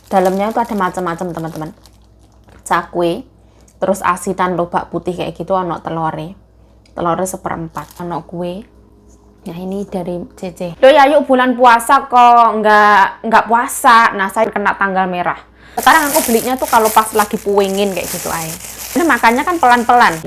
Dalamnya itu ada macam-macam teman-teman. Cakwe, terus asinan lobak putih kayak gitu, ono telore 1/4, ono kue. Nah ini dari Cece. Loh ya yuk bulan puasa kok nggak puasa. Nah saya kena tanggal merah. Sekarang aku belinya tuh kalau pas lagi puingin kayak gitu aja. Ini makannya kan pelan-pelan.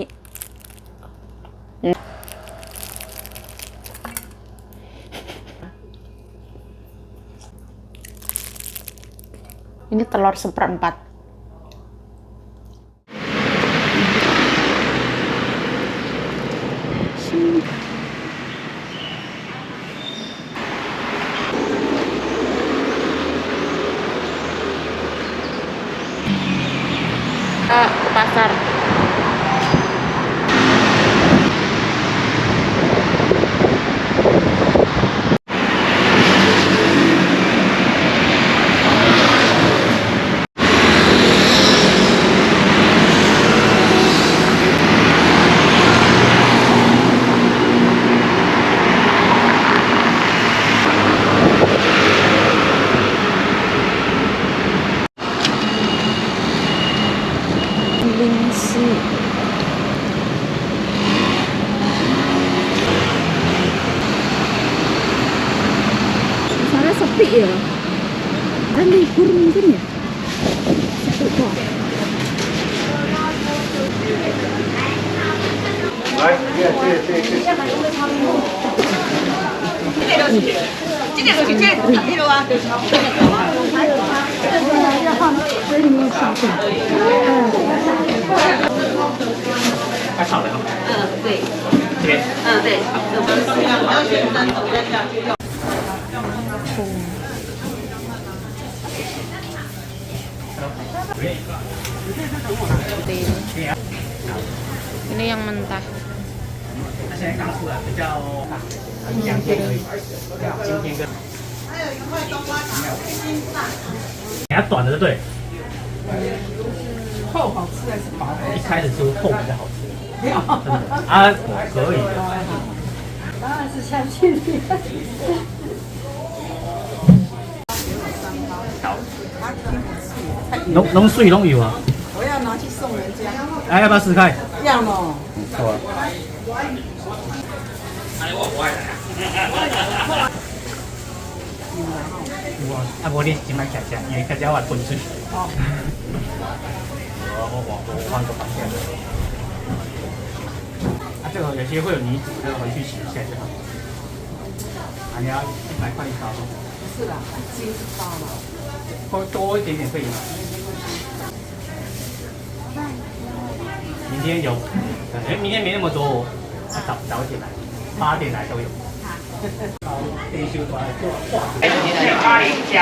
Ini telur 1/4. Ke pasar. Sana sepi ya, dan libur mungkin ya. Sepi kok. Ini yang mentah.比较短的对。厚好吃还是薄？一开始说厚比较好吃。真的啊，可以。当然是相信你。拢水拢有啊。我要拿去送人家。哎，要不要试试看？要咯。不错。啊，无你先买吃吃，因为吃吃我喷水。哦。我换个房间。啊，这个有些会有泥土，这个回去洗一下就好。啊，你要100块一包。不是啦，1斤是包了。多一点点可以吗？明天有，明天没那么多哦，早一点来，8点来都有。退休过来做化学。阿里椒。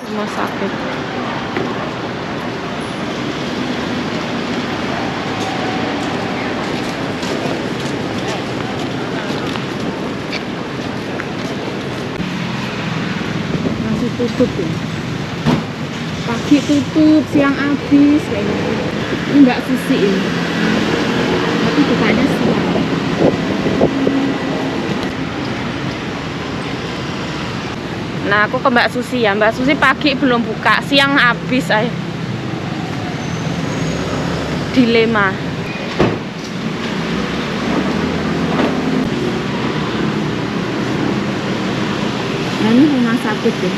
Rumah sakit. Masih tutup ya. Pagi tutup, siang habis kayaknya. Ini Mbak Susi ini. Tapi bukanya siang. Nah, aku ke Mbak Susi ya. Mbak Susi pagi belum buka, siang habis ayo. Dilema. Nah, ini rumah sakit ya.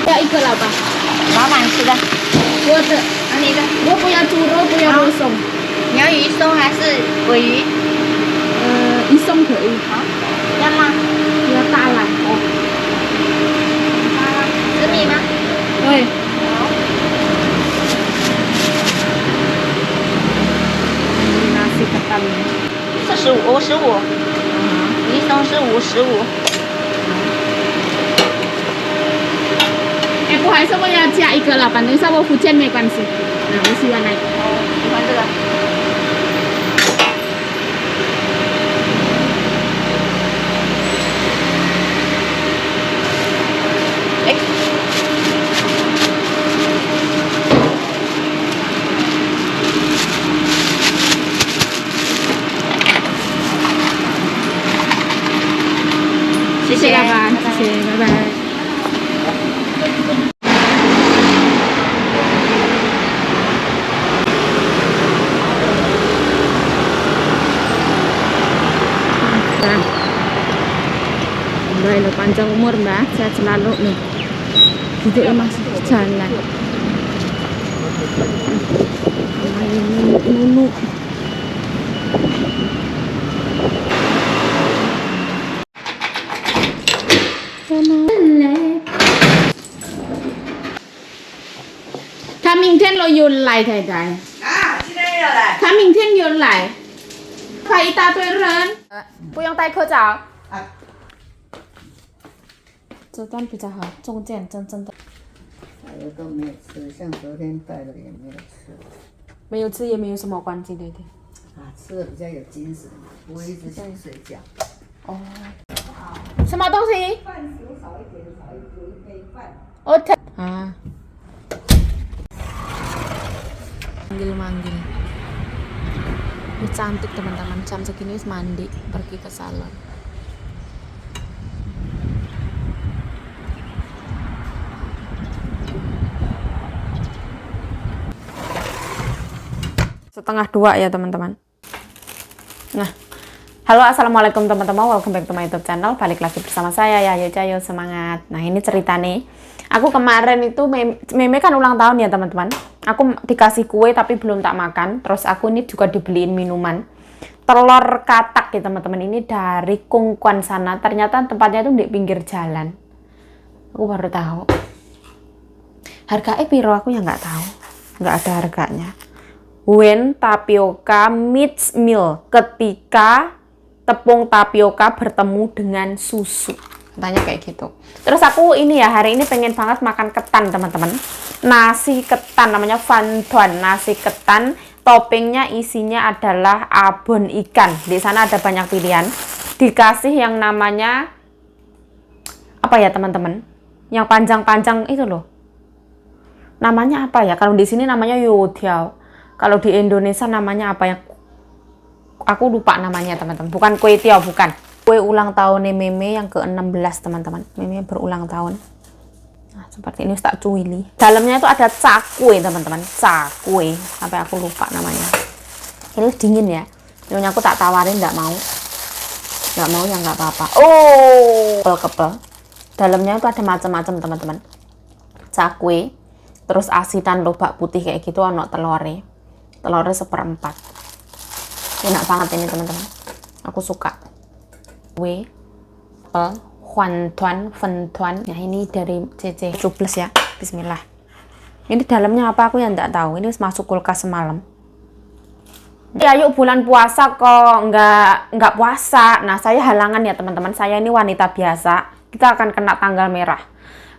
Ya, 一个老板。老板吃的，我的，你的，我不要猪肉，不要肉松。你要鱼松还是尾鱼？一松可以。好，要吗？要大碗哦。紫米吗？对。nasi ketan. 45、55，鱼松是55。哎，不好意思，我要加一个了，反正上我福建没关系。我喜欢那个。喜欢这个。谢谢老板，谢谢，拜拜。Baik lo, panjang umur mbak, sehat selalu nih. Hidupnya masih jalan. Nunu. Thà mình thiên lo yun lại thầy thầy. Thà mình thiên yun lại. Phải ta tôi rên. 不用戴口罩。这段比较好，中间真的还有都没有吃，像昨天带的也没有吃。没有吃也没有什么关系，对不对？吃的比较有精神，不会一直想睡觉。哦，什么东西？饭食少一点，有一杯饭。Oh, manggil. Ini cantik teman-teman, jam segini wis mandi, pergi ke salon. Setengah 2 ya teman-teman. Nah, halo assalamualaikum teman-teman, welcome back to my YouTube channel. Balik lagi bersama saya ya, Cayo semangat. Nah ini cerita nih, aku kemarin itu meme kan ulang tahun ya teman-teman. Aku dikasih kue tapi belum tak makan. Terus aku ini juga dibeliin minuman, telur katak ya teman-teman. Ini dari Kungkuan sana. Ternyata tempatnya itu di pinggir jalan. Aku baru tahu. Harganya piro aku ya nggak tahu, nggak ada harganya. When tapioca meets milk, ketika tepung tapioka bertemu dengan susu, katanya kayak gitu. Terus aku ini ya hari ini pengen banget makan ketan teman-teman, nasi ketan namanya fantuan, nasi ketan, toppingnya isinya adalah abon ikan. Di sana ada banyak pilihan, dikasih yang namanya apa ya teman-teman, yang panjang-panjang itu loh, namanya apa ya, kalau di sini namanya youtiao. Kalau di Indonesia namanya apa ya? Aku lupa namanya teman-teman. Bukan kue tiao, bukan. Kue ulang tahun Meme yang ke-16 teman-teman. Meme berulang tahun. Nah, seperti ini tak cuili. Dalamnya itu ada cakwe teman-teman. Cakwe. Sampai aku lupa namanya. Ini dingin ya. Nyonya aku tak tawarin, nggak mau. Nggak mau ya nggak apa-apa. Oh, kepel-kepel. Dalamnya itu ada macam-macam teman-teman. Cakwe. Terus asitan lobak putih kayak gitu, ono telurnya. Telurnya 1/4. Enak banget ini teman-teman, aku suka. Kue huantuan fentuan. Nah ini dari CC cuples ya, bismillah. Ini dalamnya apa aku yang nggak tahu. Ini masuk kulkas semalam. Ya yuk bulan puasa kok nggak puasa. Nah saya halangan ya teman-teman, saya ini wanita biasa, kita akan kena tanggal merah.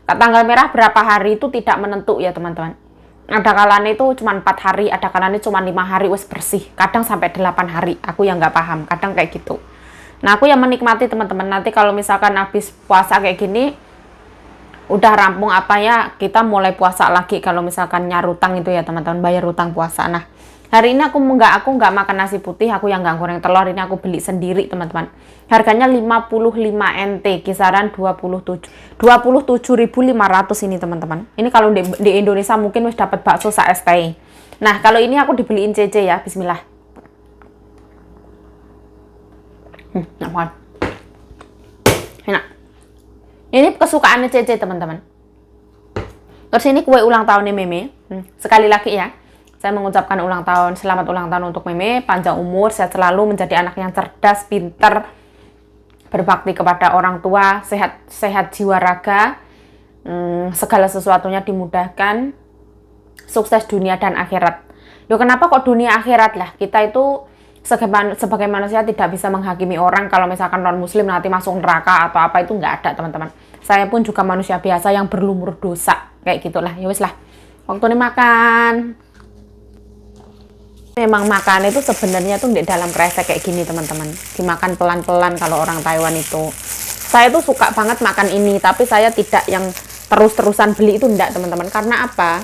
Tanggal merah berapa hari itu tidak menentu ya teman-teman. Ada kalanya itu cuma 4 hari, ada kalanya cuma 5 hari wes bersih. Kadang sampai 8 hari, aku yang nggak paham, kadang kayak gitu. Nah aku yang menikmati teman-teman, nanti kalau misalkan habis puasa kayak gini, udah rampung apa ya, kita mulai puasa lagi. Kalau misalkan nyarutang itu ya teman-teman, bayar utang puasa. Nah hari ini aku nggak makan nasi putih, aku yang nggak goreng telur, ini aku beli sendiri teman-teman. Harganya 55 NT, kisaran 27.500 ini teman-teman. Ini kalau di Indonesia mungkin wis dapat bakso sak STI. Nah kalau ini aku dibeliin CC ya, bismillah. Enak banget. Enak. Ini kesukaannya CC teman-teman. Terus ini kue ulang tahunnya Meme. Sekali lagi ya, saya mengucapkan selamat ulang tahun untuk Meme, panjang umur, sehat selalu, menjadi anak yang cerdas, pinter, berbakti kepada orang tua, sehat jiwa raga, segala sesuatunya dimudahkan, sukses dunia dan akhirat. Yo kenapa kok dunia akhirat lah? Kita itu sebagai manusia tidak bisa menghakimi orang kalau misalkan non muslim nanti masuk neraka atau apa, itu nggak ada teman-teman. Saya pun juga manusia biasa yang berlumur dosa, kayak gitulah. Ya wis lah, waktu ini makan. Memang makan itu sebenarnya tuh di dalam kresek kayak gini teman-teman, dimakan pelan-pelan kalau orang Taiwan itu. Saya tuh suka banget makan ini, tapi saya tidak yang terus-terusan beli itu enggak teman-teman. Karena apa?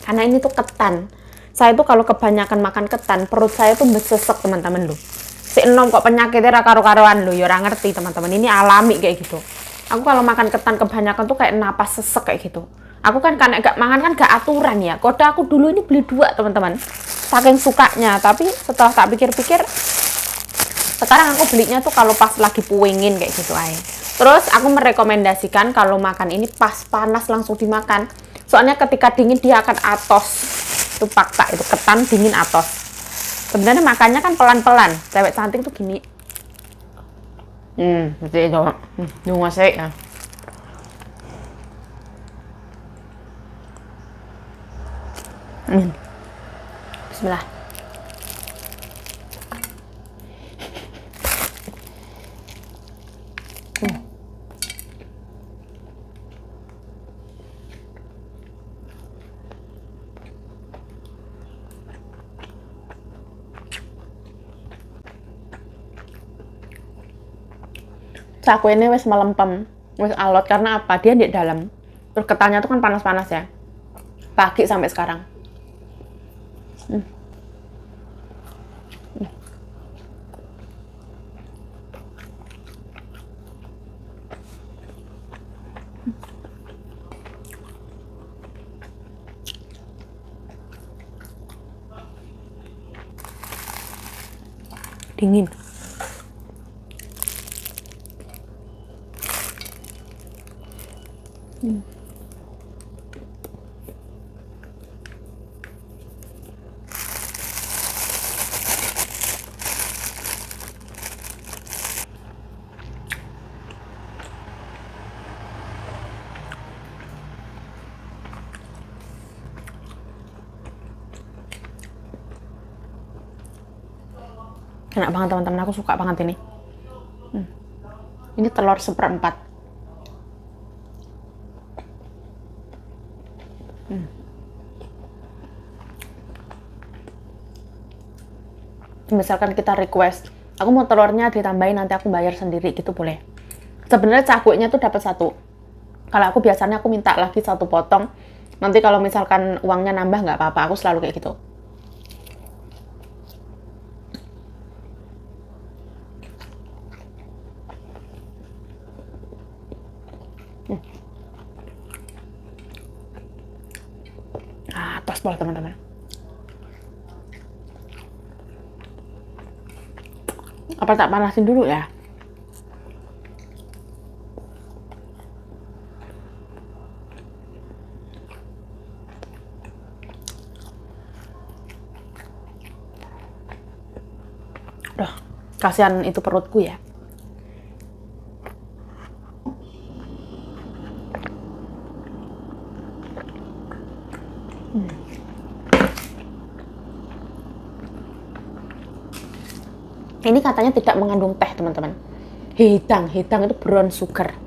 Karena ini tuh ketan. Saya tuh kalau kebanyakan makan ketan, perut saya tuh besesek teman-teman loh. si enom kok penyakitnya ra karo-karoan lho, ya ora ngerti teman-teman. Ini alami kayak gitu. Aku kalau makan ketan kebanyakan tuh kayak napas sesek kayak gitu. Aku kan gak makan kan gak aturan ya. Kode aku dulu ini beli 2 teman-teman. Saking sukanya, tapi setelah tak pikir-pikir sekarang aku belinya tuh kalau pas lagi puingin kayak gitu aja. Terus aku merekomendasikan kalau makan ini pas panas langsung dimakan. Soalnya ketika dingin dia akan atos. Itu fakta, itu ketan dingin atos. Sebenarnya makannya kan pelan-pelan. Cewek cantik tuh gini. Seperti itu. Nunggu ya. Bismillah. Cakwe ini wis melempem, wis alot karena apa? Dia di dalam. Terus ketannya tuh kan panas-panas ya. Pagi sampai sekarang. Dingin. Enak banget teman-teman, aku suka banget ini. Ini telur 1/4. Misalkan kita request, aku mau telurnya ditambahin nanti aku bayar sendiri gitu boleh. Sebenarnya cakunya tuh dapat 1. Kalau aku biasanya aku minta lagi 1 potong. Nanti kalau misalkan uangnya nambah nggak apa-apa, aku selalu kayak gitu. Tos pol teman-teman. Apa tak panasin dulu ya? Udah, kasihan itu perutku ya. Ini katanya tidak mengandung teh teman-teman. Hidang itu brown sugar.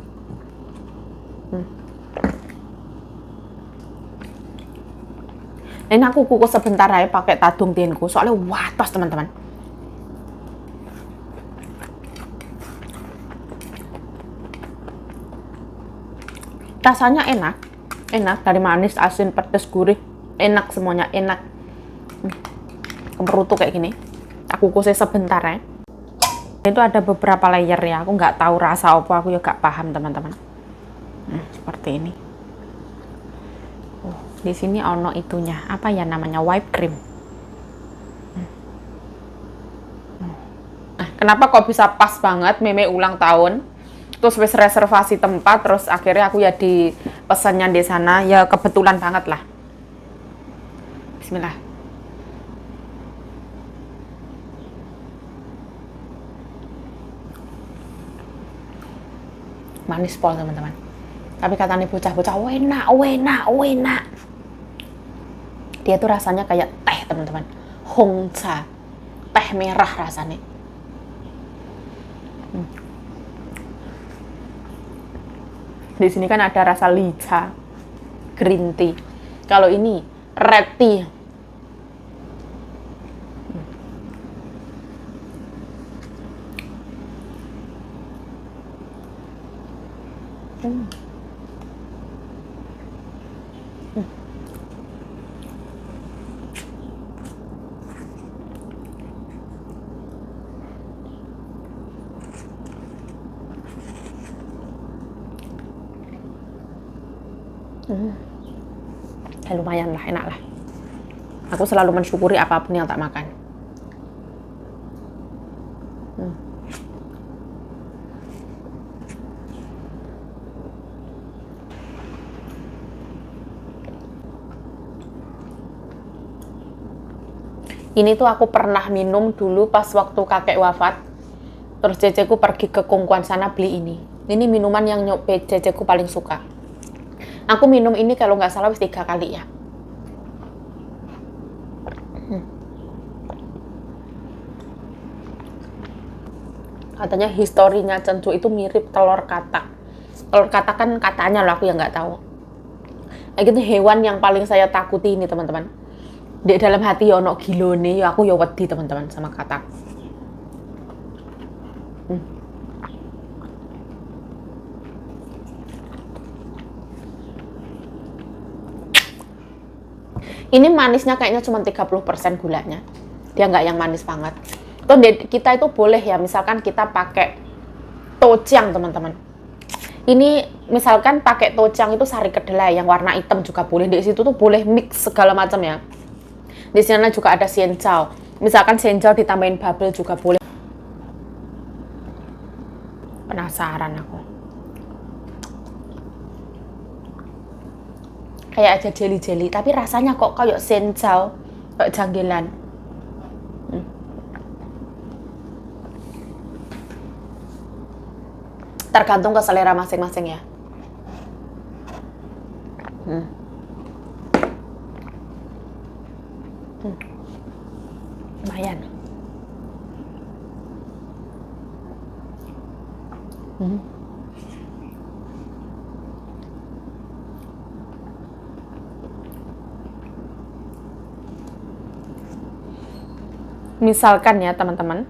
Ini aku kukus sebentar aja pakai tadung tinku, soalnya watos teman-teman. Rasanya enak dari manis, asin, pedas, gurih, enak semuanya, enak. Kemerutu kayak gini. Aku kukusnya sebentar ya. Itu ada beberapa layer ya, aku nggak tahu rasa apa, aku juga nggak paham teman-teman. Seperti ini. Di sini ono itunya, apa ya namanya, whipped cream. Kenapa kok bisa pas banget meme ulang tahun? Terus wis reservasi tempat, terus akhirnya aku ya di pesannya di sana, ya kebetulan banget lah. Bismillah. Manis pol teman-teman. Tapi katanya bocah-bocah enak. Dia tuh rasanya kayak teh teman-teman. Hongcha, teh merah rasanya. Di sini kan ada rasa licha, green tea. Kalau ini red tea. Ya lumayan lah, enak lah. Aku selalu mensyukuri apapun yang tak makan. Ini tuh aku pernah minum dulu pas waktu kakek wafat. Terus ceceku pergi ke Kongguan sana beli ini. Ini minuman yang ceceku paling suka. Aku minum ini kalau nggak salah 3 kali ya. Katanya historinya Chenchu itu mirip telur katak. Telur katak kan katanya loh, aku yang nggak tahu. Nah, gitu hewan yang paling saya takuti ini teman-teman. Di dalam hati ya ono gilone, ya aku ya wedi teman-teman sama katak. Ini manisnya kayaknya cuma 30% gulanya. Dia nggak yang manis banget. Tuh kita itu boleh ya, misalkan kita pakai tojiang teman-teman. Ini misalkan pakai tojiang itu sari kedelai yang warna hitam juga boleh. Di situ tuh boleh mix segala macam ya. Di sana juga ada xianjiao. Misalkan xianjiao ditambahin bubble juga boleh. Penasaran aku. Kayak aja jelly-jelly, tapi rasanya kok kayak xianjiao, kayak janggilan. Tergantung ke selera masing-masing ya. Lumayan. Misalkan ya teman-teman,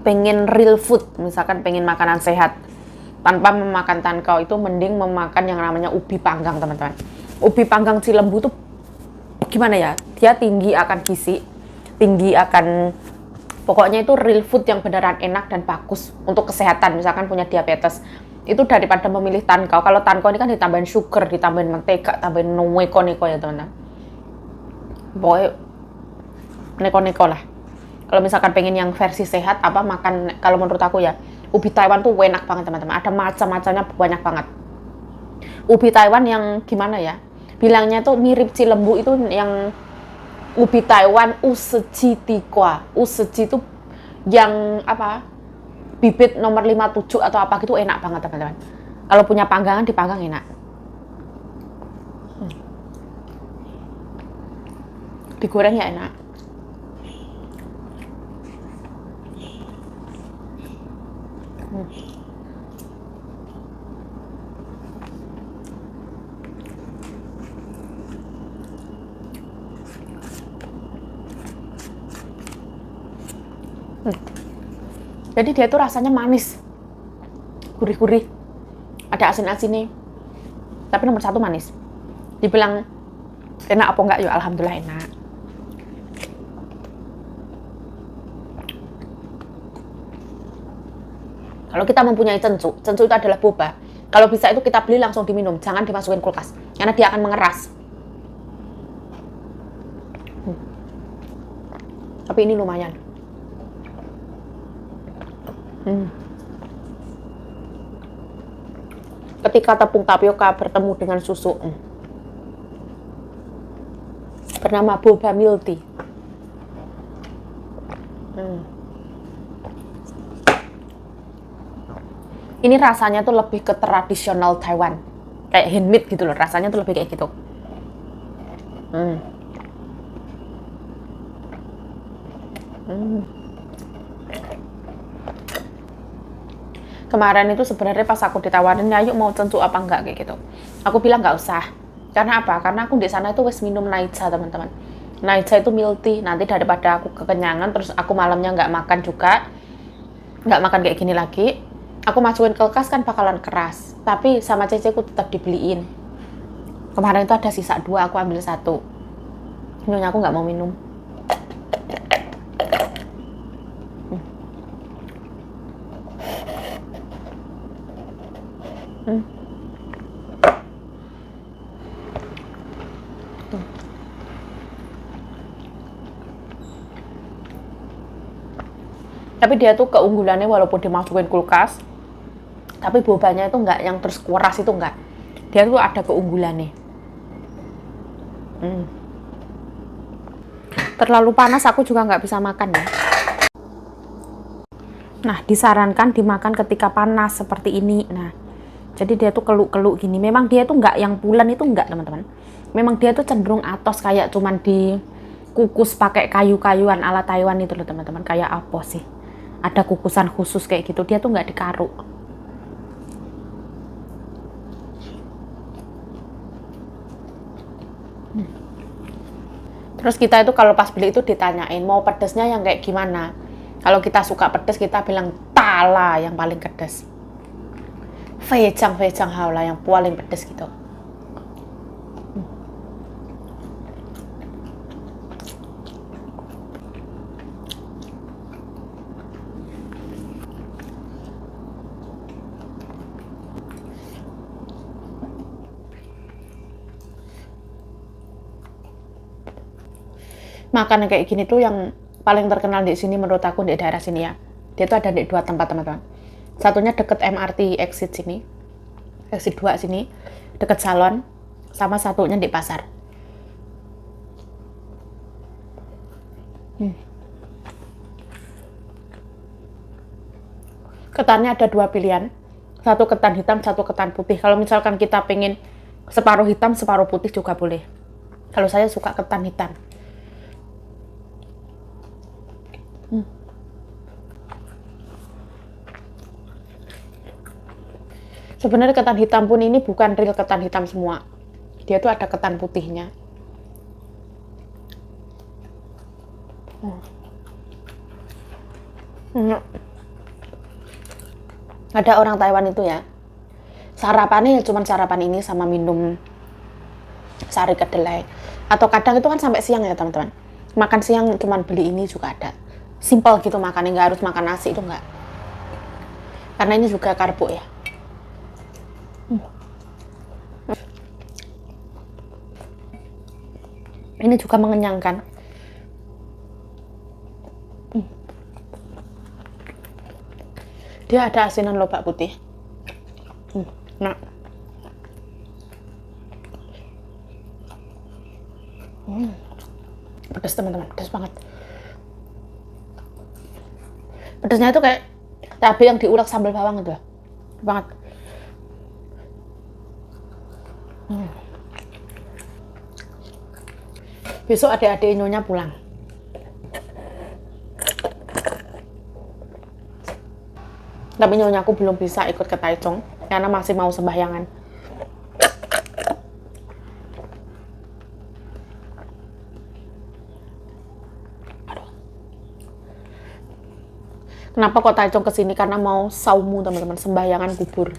pengen real food, misalkan pengen makanan sehat tanpa memakan tankau, itu mending memakan yang namanya ubi panggang teman-teman. Ubi panggang Cilembu tuh gimana ya, dia tinggi akan gizi, tinggi akan, pokoknya itu real food yang beneran enak dan bagus untuk kesehatan. Misalkan punya diabetes, itu daripada memilih tankau. Kalau tankau ini kan ditambahin sugar, ditambahin mentega, tambahin neko-neko ya teman-teman. Pokoknya neko-neko lah. Kalau misalkan pengen yang versi sehat, apa makan, kalau menurut aku ya, ubi Taiwan tuh enak banget teman-teman. Ada macam-macamnya banyak banget. Ubi Taiwan yang gimana ya, bilangnya tuh mirip Cilembu itu yang ubi Taiwan Useji Tikwa. Useji itu yang apa, bibit nomor 57 atau apa gitu, enak banget teman-teman. Kalau punya panggangan, dipanggang enak. Digoreng ya enak. Jadi dia tuh rasanya manis, gurih-gurih, ada asin-asinnya, tapi nomor 1 manis. Dibilang enak apa enggak, ya alhamdulillah enak. Kalau kita mempunyai cencu itu adalah boba. Kalau bisa itu kita beli langsung diminum, jangan dimasukin kulkas, karena dia akan mengeras. Tapi ini lumayan. Ketika tepung tapioka bertemu dengan susu, bernama boba milk tea. Ini rasanya tuh lebih ke tradisional Taiwan, kayak handmade gitu loh, rasanya tuh lebih kayak gitu. Kemarin itu sebenarnya pas aku ditawarin, ya yuk mau cencu apa enggak kayak gitu, aku bilang nggak usah. Karena apa? Karena aku di sana itu wes minum naicha teman-teman. Naicha itu milk tea. Nanti daripada aku kekenyangan terus aku malamnya nggak makan juga, nggak makan kayak gini lagi, aku masukin kulkas kan bakalan keras. Tapi sama ceceku tetap dibeliin. Kemarin itu ada sisa 2, aku ambil 1. Nyonya aku nggak mau minum. Tapi dia tuh keunggulannya walaupun dimasukin kulkas, tapi bobanya itu nggak yang terus keras, itu nggak. Dia tuh ada keunggulannya. Terlalu panas aku juga nggak bisa makan ya. Nah, disarankan dimakan ketika panas seperti ini. Nah, jadi dia tuh keluk-keluk gini. Memang dia tuh nggak yang pulen, itu nggak teman-teman. Memang dia tuh cenderung atos, kayak cuman dikukus pakai kayu-kayuan ala Taiwan itu loh teman-teman. Kayak apa sih? Ada kukusan khusus kayak gitu. Dia tuh nggak dikaruk. Terus kita itu kalau pas beli itu ditanyain mau pedesnya yang kayak gimana. Kalau kita suka pedes kita bilang tala yang paling pedes. Fejang haula yang paling pedes gitu. Makanan kayak gini tuh yang paling terkenal di sini menurut aku di daerah sini ya. Dia tuh ada di 2 tempat teman-teman. Satunya deket MRT exit sini, exit 2 sini, deket salon, sama satunya di pasar. Ketannya ada 2 pilihan, satu ketan hitam, satu ketan putih. Kalau misalkan kita pengen separuh hitam, separuh putih juga boleh. Kalau saya suka ketan hitam. Sebenarnya ketan hitam pun ini bukan real ketan hitam semua. Dia tuh ada ketan putihnya. Ada orang Taiwan itu ya, sarapannya cuma sarapan ini sama minum sari kedelai. Atau kadang itu kan sampai siang ya teman-teman. Makan siang cuma beli ini juga ada. Simple gitu makannya, nggak harus makan nasi, itu nggak. Karena ini juga karbo ya. Ini juga mengenyangkan. Dia ada asinan lobak putih. Nah. Pedas teman-teman, pedas banget. Pedasnya itu kayak cabai yang diulek sambal bawang itu. Banget. Besok adik-adik nyonya pulang. Tapi nyonya aku belum bisa ikut ke Taichung karena masih mau sembahyangan. Aduh. Kenapa kok Taichung kesini? Karena mau saumu teman-teman, sembahyangan kubur.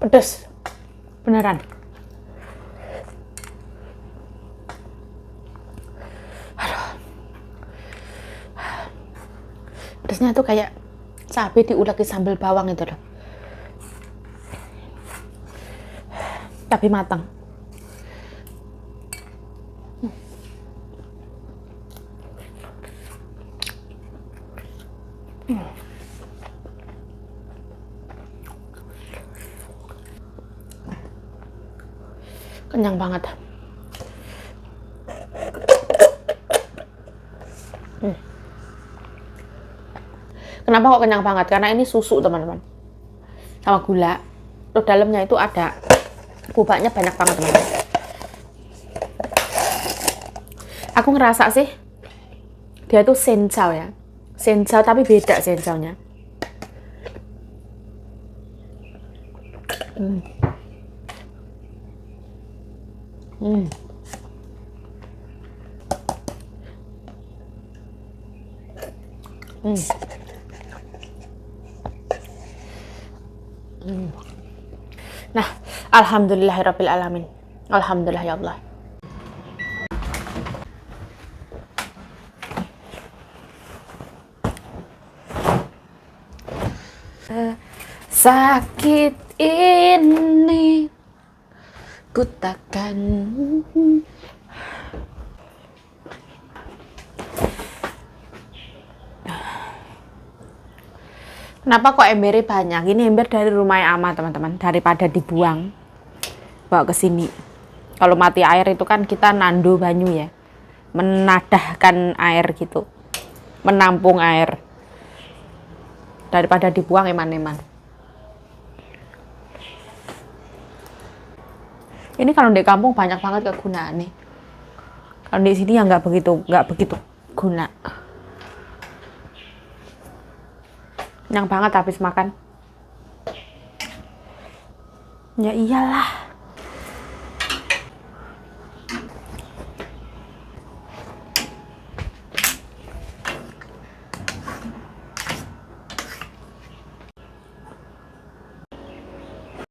Pedes beneran. Aduh. Pedesnya tuh kayak cabai diulek sambal bawang itu loh, tapi matang. Kenyang banget. Kenapa kok kenyang banget? Karena ini susu teman-teman, sama gula. Terus dalamnya itu ada bubaknya banyak banget teman-teman. Aku ngerasa sih dia tuh senjau ya, senjau tapi beda senjaunya. Nah, alhamdulillahirabbil alamin. Alhamdulillah ya Allah. Sakit ini ku takkan. Kenapa kok embernya banyak? Ini ember dari rumah Ama, teman-teman. Daripada dibuang, bawa ke sini. Kalau mati air itu kan kita nandu banyu ya, menadahkan air gitu, menampung air. Daripada dibuang eman-eman. Ini kalau di kampung banyak banget kegunaannya. Kalau di sini ya nggak begitu guna. Kenyang banget habis makan. Ya iyalah.